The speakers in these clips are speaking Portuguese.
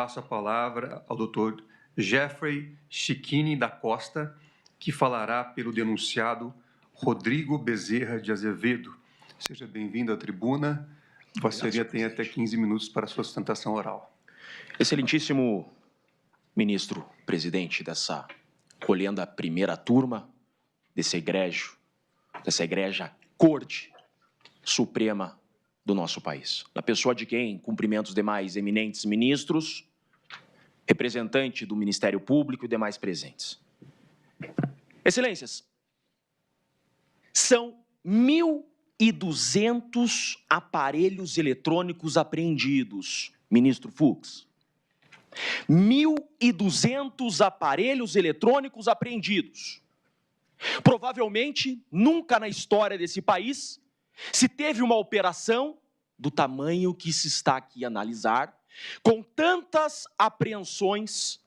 Passo a palavra ao Dr. Jeffrey Chiquini da Costa, que falará pelo denunciado Rodrigo Bezerra de Azevedo. Seja bem-vindo à tribuna. Vossa Senhoria tem até 15 minutos para sua sustentação oral. Excelentíssimo ministro presidente dessa colhenda primeira turma, dessa egrégia Corte Suprema do nosso país. Na pessoa de quem cumprimento os demais eminentes ministros, representante do Ministério Público e demais presentes. Excelências, são 1.200 aparelhos eletrônicos apreendidos, ministro Fux. 1.200 aparelhos eletrônicos apreendidos. Provavelmente, nunca na história desse país se teve uma operação do tamanho que se está aqui a analisar, com tantas apreensões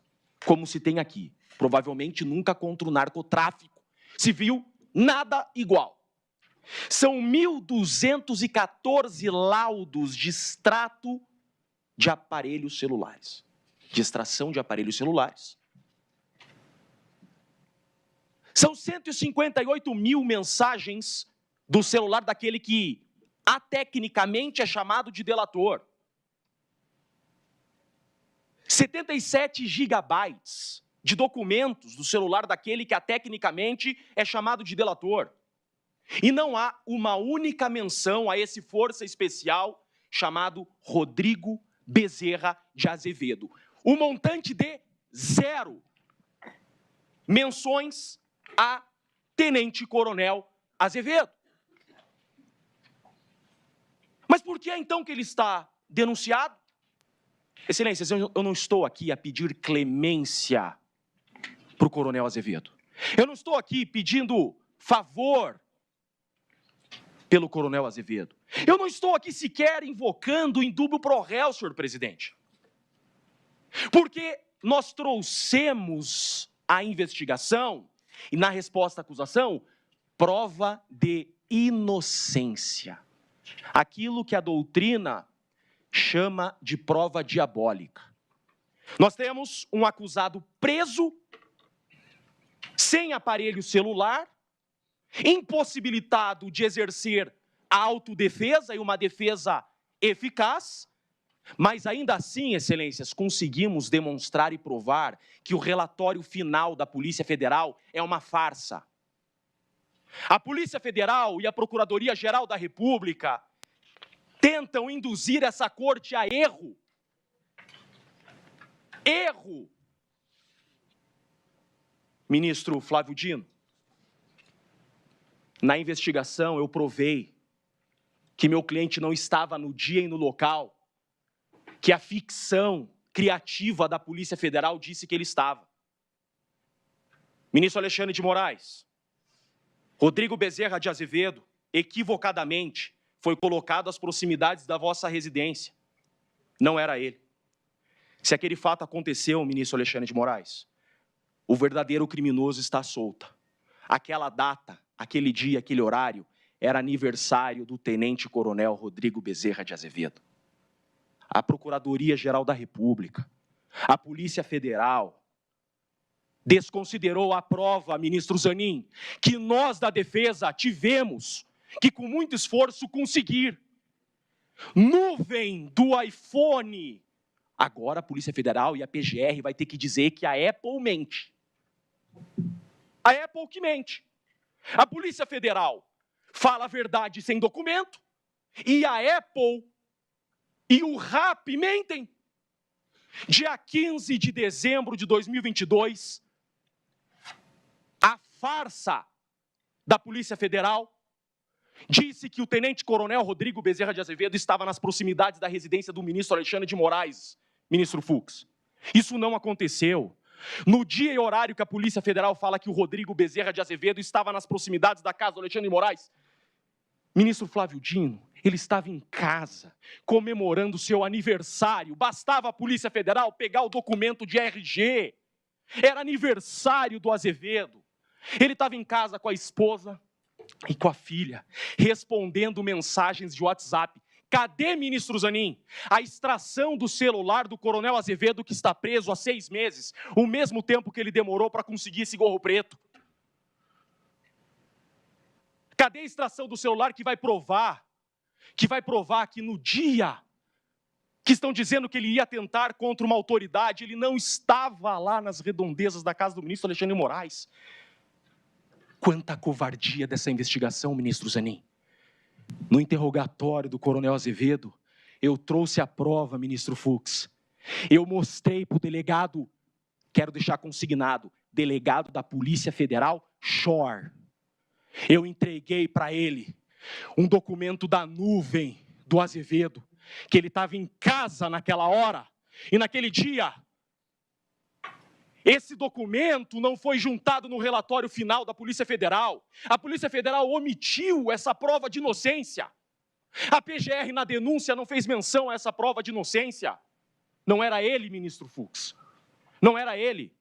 como se tem aqui. Provavelmente nunca contra o narcotráfico se viu nada igual. São 1.214 laudos de extrato de aparelhos celulares, de extração de aparelhos celulares. São 158 mil mensagens do celular daquele que, atecnicamente, é chamado de delator. 77 gigabytes de documentos do celular daquele que, atecnicamente, é chamado de delator. E não há uma única menção a esse força especial chamado Rodrigo Bezerra de Azevedo. O montante de 0 menções a Tenente-Coronel Azevedo. Mas por que então que ele está denunciado? Excelências, eu não estou aqui a pedir clemência para o Coronel Azevedo. Eu não estou aqui pedindo favor pelo Coronel Azevedo. Eu não estou aqui sequer invocando o indúbio pro réu, senhor presidente. Porque nós trouxemos à investigação e na resposta à acusação prova de inocência. Aquilo que a doutrina chama de prova diabólica. Nós temos um acusado preso, sem aparelho celular, impossibilitado de exercer a autodefesa e uma defesa eficaz, mas ainda assim, excelências, conseguimos demonstrar e provar que o relatório final da Polícia Federal é uma farsa. A Polícia Federal e a Procuradoria-Geral da República tentam induzir essa corte a erro. Erro! Ministro Flávio Dino, na investigação eu provei que meu cliente não estava no dia e no local que a ficção criativa da Polícia Federal disse que ele estava. Ministro Alexandre de Moraes, Rodrigo Bezerra de Azevedo, equivocadamente, foi colocado às proximidades da vossa residência. Não era ele. Se aquele fato aconteceu, ministro Alexandre de Moraes, o verdadeiro criminoso está solto. Aquela data, aquele dia, aquele horário, era aniversário do tenente-coronel Rodrigo Bezerra de Azevedo. A Procuradoria-Geral da República, a Polícia Federal, desconsiderou a prova, ministro Zanin, que nós da defesa tivemos que, com muito esforço, conseguir. Nuvem do iPhone. Agora a Polícia Federal e a PGR vai ter que dizer que a Apple mente. A Apple que mente. A Polícia Federal fala a verdade sem documento e a Apple e o RAP mentem. Dia 15 de dezembro de 2022, a farsa da Polícia Federal disse que o tenente-coronel Rodrigo Bezerra de Azevedo estava nas proximidades da residência do ministro Alexandre de Moraes, ministro Fux. Isso não aconteceu. No dia e horário que a Polícia Federal fala que o Rodrigo Bezerra de Azevedo estava nas proximidades da casa do Alexandre de Moraes, ministro Flávio Dino, ele estava em casa, comemorando seu aniversário. Bastava a Polícia Federal pegar o documento de RG. Era aniversário do Azevedo. Ele estava em casa com a esposa e com a filha, respondendo mensagens de WhatsApp. Cadê, ministro Zanin, a extração do celular do coronel Azevedo, que está preso há 6 meses, o mesmo tempo que ele demorou para conseguir esse gorro preto? Cadê a extração do celular que vai provar que no dia que estão dizendo que ele ia atentar contra uma autoridade, ele não estava lá nas redondezas da casa do ministro Alexandre de Moraes? Quanta covardia dessa investigação, ministro Zanin. No interrogatório do coronel Azevedo, eu trouxe a prova, ministro Fux. Eu mostrei para o delegado, quero deixar consignado, delegado da Polícia Federal, Schor. Eu entreguei para ele um documento da nuvem do Azevedo, que ele estava em casa naquela hora, e naquele dia, esse documento não foi juntado no relatório final da Polícia Federal. A Polícia Federal omitiu essa prova de inocência. A PGR, na denúncia, não fez menção a essa prova de inocência. Não era ele, ministro Fux. Não era ele.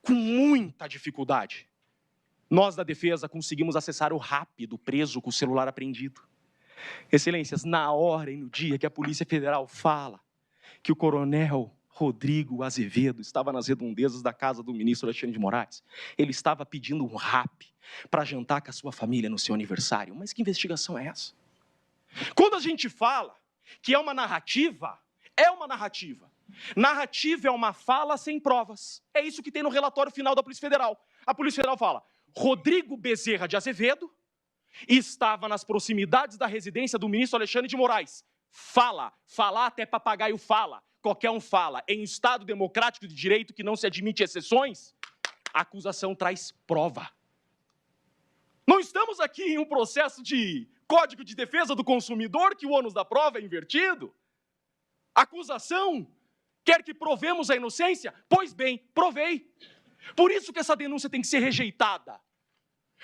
Com muita dificuldade, nós da defesa conseguimos acessar o RAP do preso com o celular apreendido. Excelências, na hora e no dia que a Polícia Federal fala que o coronel Rodrigo Azevedo estava nas redondezas da casa do ministro Alexandre de Moraes, ele estava pedindo um RAP para jantar com a sua família no seu aniversário. Mas que investigação é essa? Quando a gente fala que é uma narrativa, é uma narrativa. Narrativa é uma fala sem provas. É isso que tem no relatório final da Polícia Federal. A Polícia Federal fala: Rodrigo Bezerra de Azevedo estava nas proximidades da residência do ministro Alexandre de Moraes. Fala, falar até papagaio fala, qualquer um fala. Em um Estado democrático de direito que não se admite exceções, a acusação traz prova. Não estamos aqui em um processo de Código de Defesa do Consumidor que o ônus da prova é invertido. A acusação quer que provemos a inocência? Pois bem, provei. Por isso que essa denúncia tem que ser rejeitada.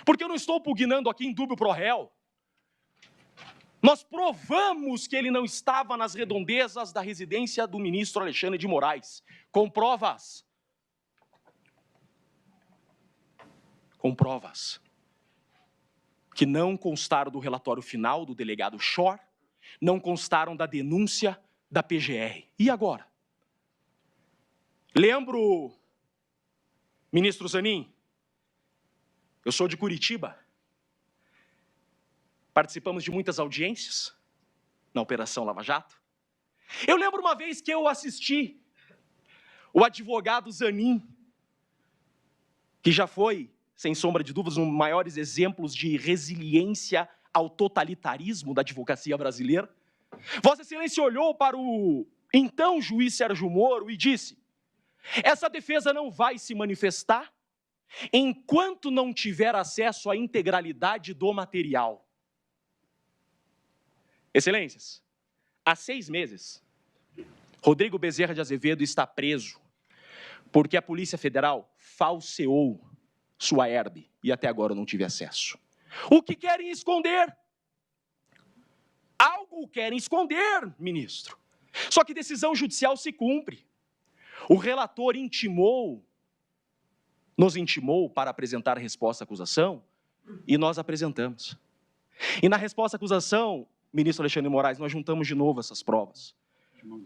Porque eu não estou pugnando aqui em dúbio pro réu. Nós provamos que ele não estava nas redondezas da residência do ministro Alexandre de Moraes, com provas. Com provas que não constaram do relatório final do delegado Schor, não constaram da denúncia da PGR. E agora? Lembro, ministro Zanin, eu sou de Curitiba. Participamos de muitas audiências na Operação Lava Jato. Eu lembro uma vez que eu assisti o advogado Zanin, que já foi, sem sombra de dúvidas, um dos maiores exemplos de resiliência ao totalitarismo da advocacia brasileira. Vossa Excelência olhou para o então juiz Sérgio Moro e disse: essa defesa não vai se manifestar enquanto não tiver acesso à integralidade do material. Excelências, há 6 meses, Rodrigo Bezerra de Azevedo está preso porque a Polícia Federal falseou sua herbe e até agora eu não tive acesso. O que querem esconder? Algo querem esconder, ministro. Só que decisão judicial se cumpre. O relator nos intimou para apresentar a resposta à acusação e nós apresentamos. E na resposta à acusação, ministro Alexandre de Moraes, nós juntamos de novo essas provas.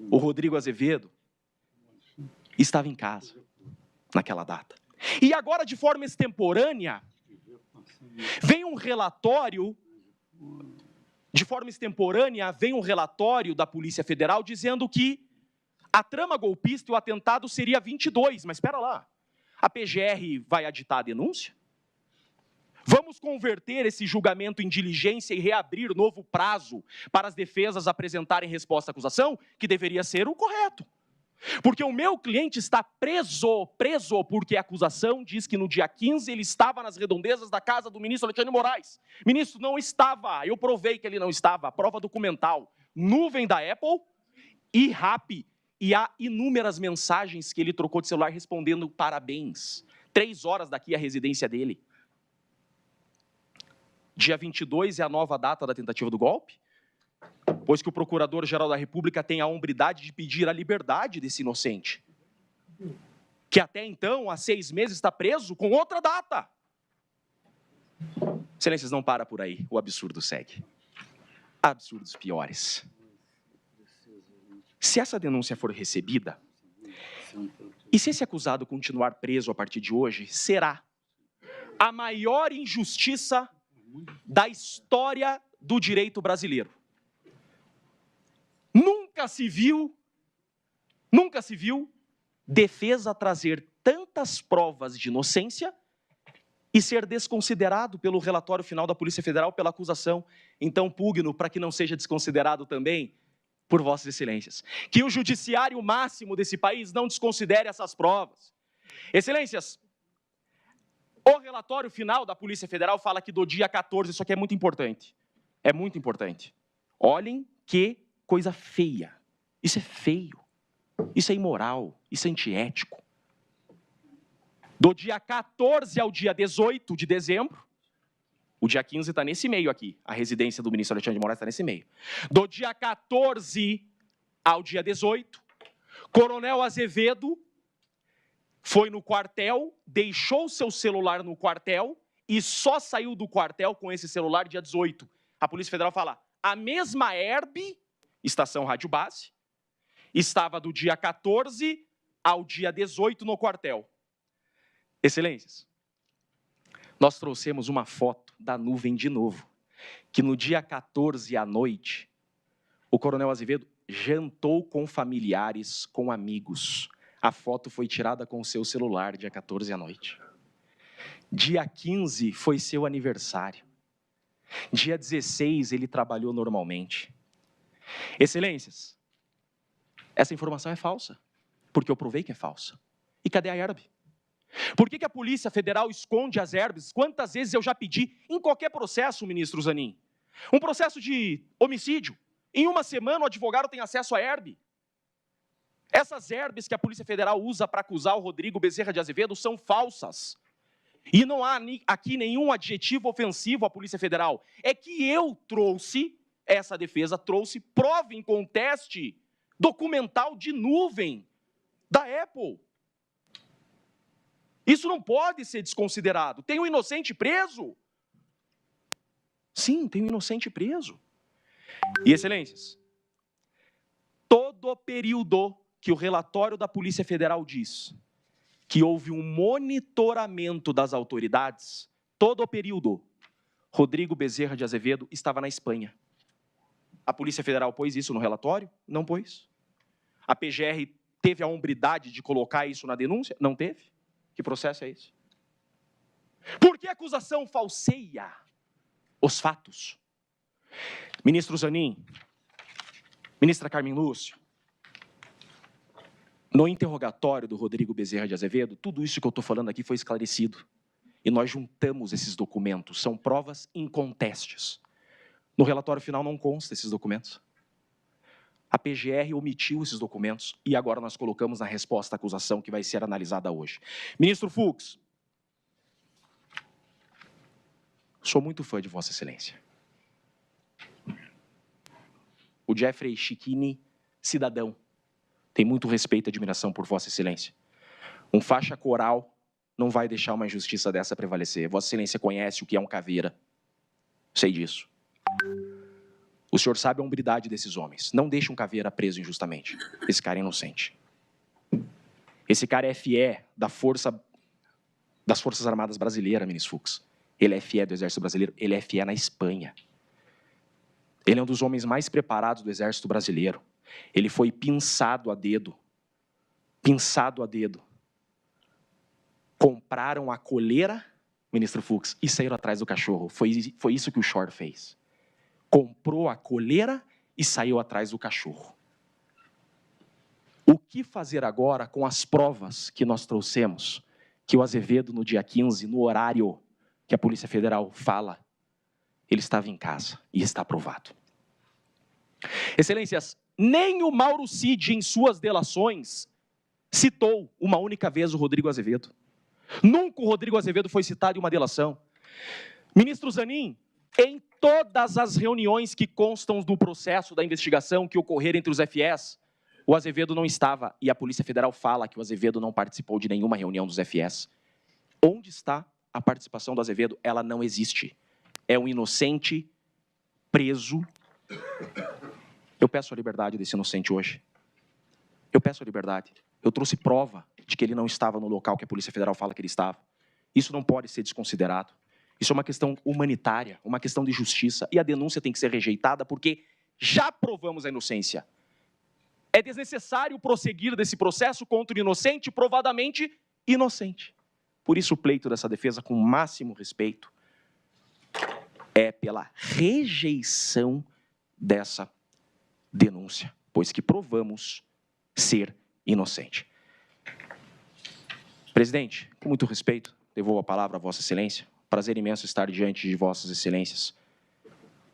O Rodrigo Azevedo estava em casa naquela data. E agora, de forma extemporânea, vem um relatório da Polícia Federal dizendo que a trama golpista e o atentado seria 22. Mas espera lá, a PGR vai aditar a denúncia? Vamos converter esse julgamento em diligência e reabrir novo prazo para as defesas apresentarem resposta à acusação, que deveria ser o correto. Porque o meu cliente está preso porque a acusação diz que no dia 15 ele estava nas redondezas da casa do ministro Alexandre de Moraes. Ministro, não estava, eu provei que ele não estava, a prova documental, nuvem da Apple e RAP, e há inúmeras mensagens que ele trocou de celular respondendo parabéns. 3 horas daqui à residência dele. Dia 22 é a nova data da tentativa do golpe, pois que o Procurador-Geral da República tem a hombridade de pedir a liberdade desse inocente, que até então, há 6 meses, está preso com outra data. Excelências, não para por aí, o absurdo segue. absurdos piores. Se essa denúncia for recebida, e se esse acusado continuar preso a partir de hoje, será a maior injustiça da história do direito brasileiro. Nunca se viu defesa trazer tantas provas de inocência e ser desconsiderado pelo relatório final da Polícia Federal pela acusação. Então, pugno para que não seja desconsiderado também por Vossas Excelências. Que o judiciário máximo desse país não desconsidere essas provas. Excelências, o relatório final da Polícia Federal fala que do dia 14, isso aqui é muito importante. É muito importante. Olhem que coisa feia. Isso é feio. Isso é imoral. Isso é antiético. Do dia 14 ao dia 18 de dezembro, o dia 15 está nesse meio aqui, a residência do ministro Alexandre de Moraes está nesse meio. Do dia 14 ao dia 18, Coronel Azevedo foi no quartel, deixou seu celular no quartel e só saiu do quartel com esse celular dia 18. A Polícia Federal fala, a mesma Herb, estação Rádio Base, estava do dia 14 ao dia 18 no quartel. Excelências, nós trouxemos uma foto da nuvem de novo, que no dia 14 à noite, o Coronel Azevedo jantou com familiares, com amigos. A foto foi tirada com o seu celular, dia 14 à noite. Dia 15 foi seu aniversário. Dia 16 ele trabalhou normalmente. Excelências, essa informação é falsa, porque eu provei que é falsa. E cadê a Herb? Por que a Polícia Federal esconde as Herbs? Quantas vezes eu já pedi, em qualquer processo, ministro Zanin, um processo de homicídio, em uma semana o advogado tem acesso à Herb. Essas Herbs que a Polícia Federal usa para acusar o Rodrigo Bezerra de Azevedo são falsas. E não há aqui nenhum adjetivo ofensivo à Polícia Federal. É que eu trouxe, essa defesa trouxe, prova em conteste documental de nuvem da Apple. Isso não pode ser desconsiderado. Tem um inocente preso? Sim, tem um inocente preso. E, excelências, todo o período que o relatório da Polícia Federal diz que houve um monitoramento das autoridades, todo o período, Rodrigo Bezerra de Azevedo estava na Espanha. A Polícia Federal pôs isso no relatório? Não pôs. A PGR teve a hombridade de colocar isso na denúncia? Não teve. Que processo é esse? Por que a acusação falseia os fatos? Ministro Zanin, ministra Carmen Lúcia, no interrogatório do Rodrigo Bezerra de Azevedo, tudo isso que eu estou falando aqui foi esclarecido. E nós juntamos esses documentos, são provas incontestes. No relatório final não consta esses documentos. A PGR omitiu esses documentos e agora nós colocamos na resposta à acusação que vai ser analisada hoje. Ministro Fux, sou muito fã de Vossa Excelência. O Jeffrey Schiquini, cidadão, tem muito respeito e admiração por Vossa Excelência. Um faixa coral não vai deixar uma injustiça dessa prevalecer. Vossa Excelência conhece o que é um caveira. Sei disso. O senhor sabe a hombridade desses homens. Não deixe um caveira preso injustamente. Esse cara é inocente. Esse cara é FE das Forças Armadas Brasileiras, ministro Fux. Ele é FE do Exército Brasileiro. Ele é FE na Espanha. Ele é um dos homens mais preparados do Exército Brasileiro. Ele foi pinçado a dedo. Pinçado a dedo. Compraram a coleira, ministro Fux, e saíram atrás do cachorro. Foi isso que o Shor fez. Comprou a coleira e saiu atrás do cachorro. O que fazer agora com as provas que nós trouxemos, que o Azevedo, no dia 15, no horário que a Polícia Federal fala, ele estava em casa e está aprovado. Excelências, nem o Mauro Cid, em suas delações, citou uma única vez o Rodrigo Azevedo. Nunca o Rodrigo Azevedo foi citado em uma delação. Ministro Zanin, em todas as reuniões que constam do processo da investigação que ocorreram entre os FS, o Azevedo não estava, e a Polícia Federal fala que o Azevedo não participou de nenhuma reunião dos FS. Onde está a participação do Azevedo? Ela não existe. É um inocente preso Eu peço a liberdade desse inocente hoje. Eu peço a liberdade. Eu trouxe prova de que ele não estava no local que a Polícia Federal fala que ele estava. Isso não pode ser desconsiderado. Isso é uma questão humanitária, uma questão de justiça, e a denúncia tem que ser rejeitada porque já provamos a inocência. É desnecessário prosseguir desse processo contra o inocente, provadamente inocente. Por isso, o pleito dessa defesa, com o máximo respeito, é pela rejeição dessa denúncia, pois que provamos ser inocente. Presidente, com muito respeito, devolvo a palavra a Vossa Excelência. Prazer imenso estar diante de Vossas Excelências.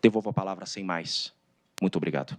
Devolvo a palavra sem mais. Muito obrigado.